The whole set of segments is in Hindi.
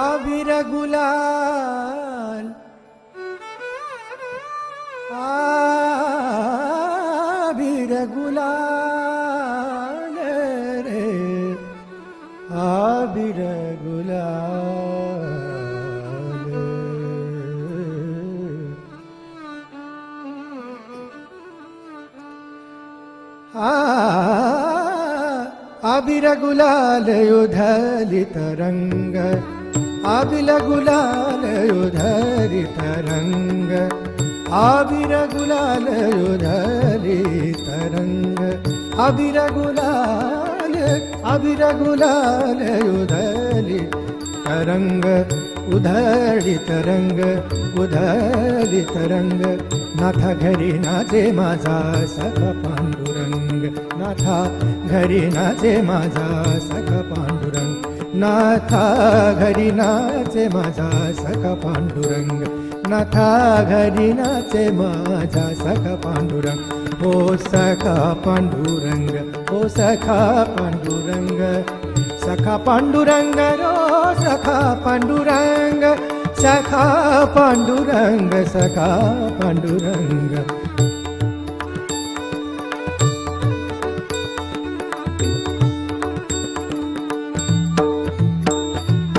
आबिर गुलाल आबिर गुलाल रे आबिर गुलाल आबिर गुलाल उधलित रंग आबिर गुलाल उधलित रंग आबिर गुलाल उधलित रंग आबिर गुलाल उधलित रंग उधलित रंग उधलित रंग नाथा घरी नाचे माझा सखा पांडुरंग नाथा घरी नाचे माझा सखा पांडुरंग नाथा घरी नाचे माझा सखा पांडुरंग नाथा घरी नाचे माझा सखा पांडुरंग हो सखा पांडुरंग हो सखा पांडुरंग सखा पांडुरंग रो सखा पांडुरंग सखा पांडुरंग सखा पांडुरंग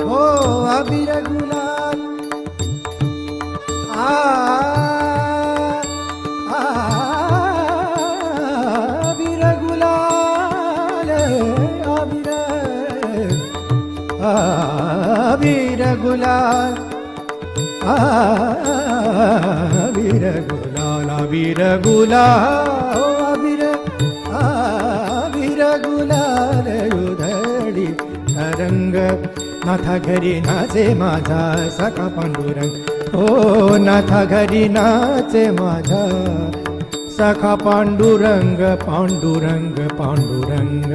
हो आबिर गुलाल आबिर गुलाल आबिर गुलाल आबिर गुलाल आबिर गुलाल आबिर गुलाल उधळी रंग नाथा घरी नाचे माझा सखा पांडुरंग हो नाथा घरी नाचे माझा सखा पांडुरंग पांडुरंग पांडुरंग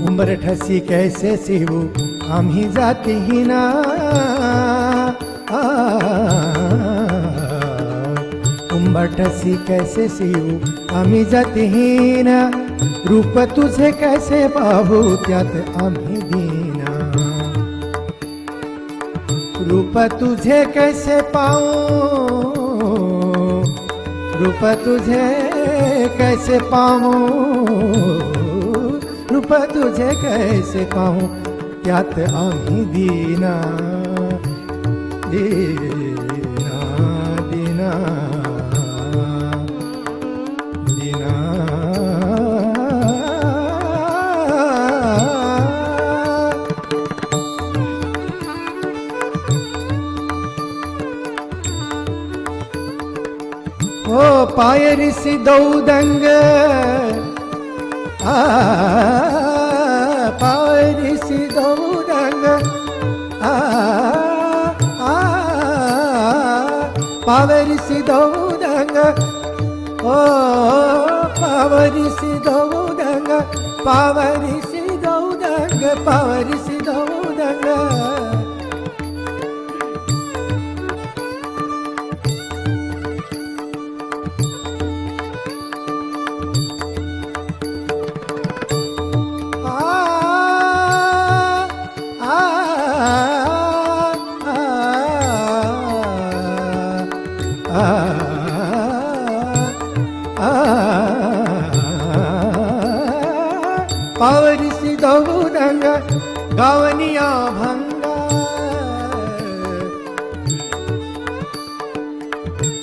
उंबरठसी कैसे सिवू आम्ही जाती ना उंबरठसी कैसे सिवू आम्ही जाती ना रूप तुझे कैसे पाहू त्यात आम्ही दीना रूप तुझे कैसे पाहू रूप तुझे कैसे पाहू रूप तुझे कैसे पाहू त्यात आम्ही दीना दीना दीना दीना हो पायरिसी दौदंग पायरिसी दौदंग पावरिसी दौदंग ओ पावरिसी दौदंग पावरिसी दौदंग पावरिसी दौदंग पावरिसी दौदंग गावनिया भंग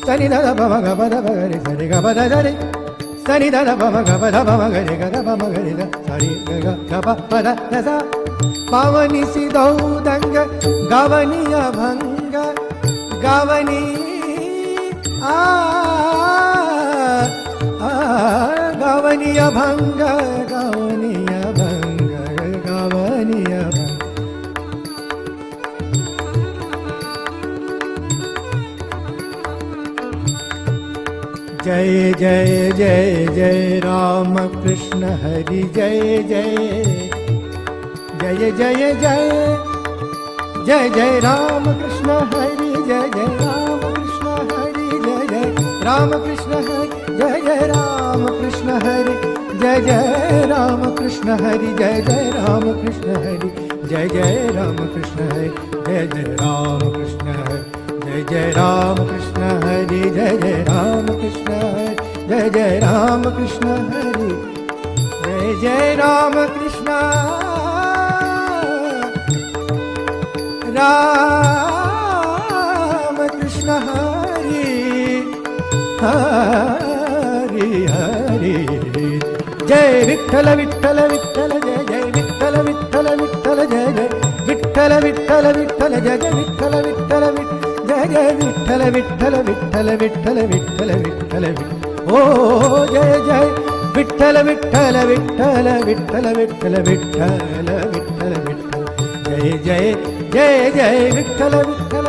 सनी दा ब ग ब द ब रे सनी ग ब द रे सनि द प म ग प ध प म ग रे ग ध प म ग रे ग सरि ग ग ग प प ध ध सा पावनी सिदौदंग गावनी अभंग गावनी आ गावनी अभंग गावनी अभंग गावनी अभंग जय जय जय जय राम कृष्ण हरि जय जय जय जय जय जय जय राम कृष्ण हरि जय जय राम कृष्ण हरि जय जय राम कृष्ण हरि जय जय राम कृष्ण हरि जय जय राम कृष्ण हरि जय जय राम कृष्ण हरि जय जय राम कृष्ण हरि जय जय राम कृष्ण हरि जय जय राम कृष्ण हरि जय जय राम कृष्ण हरि जय जय राम कृष्ण हरि जय जय राम कृष्ण राम कृष्ण हरि हरि हरि जय विठ्ठल विठ्ठल विठ्ठल जय जय विठ्ठल विठ्ठल विठ्ठल जय जय विठ्ठल विठ्ठल विठ्ठल जय जय विठ्ठल विठ्ठल जय जय विठ्ठल विठ्ठल विठ्ठल विठ्ठल विठ्ठल विठ्ठल ओ जय जय विठ्ठल विठ्ठल विठ्ठल विठ्ठल विठ्ठल विठ्ठल विठ्ठल विठ्ठल जय जय जय जय विठ्ठल विठ्ठल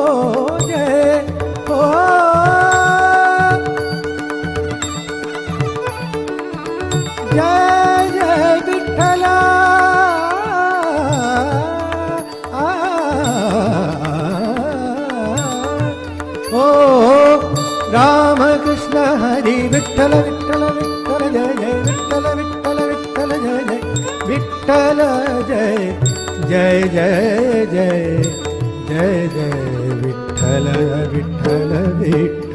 ओ जय ओ जय जय विठ्ठल ओ राम कृष्ण हरि विठ्ठल विठ्ठल विठ्ठल जय जय विठ्ठल विठ्ठल विठ्ठल जय जय विठ्ठल जय जय जय जय जय जय विठ्ठल विठ्ठल विठ्ठल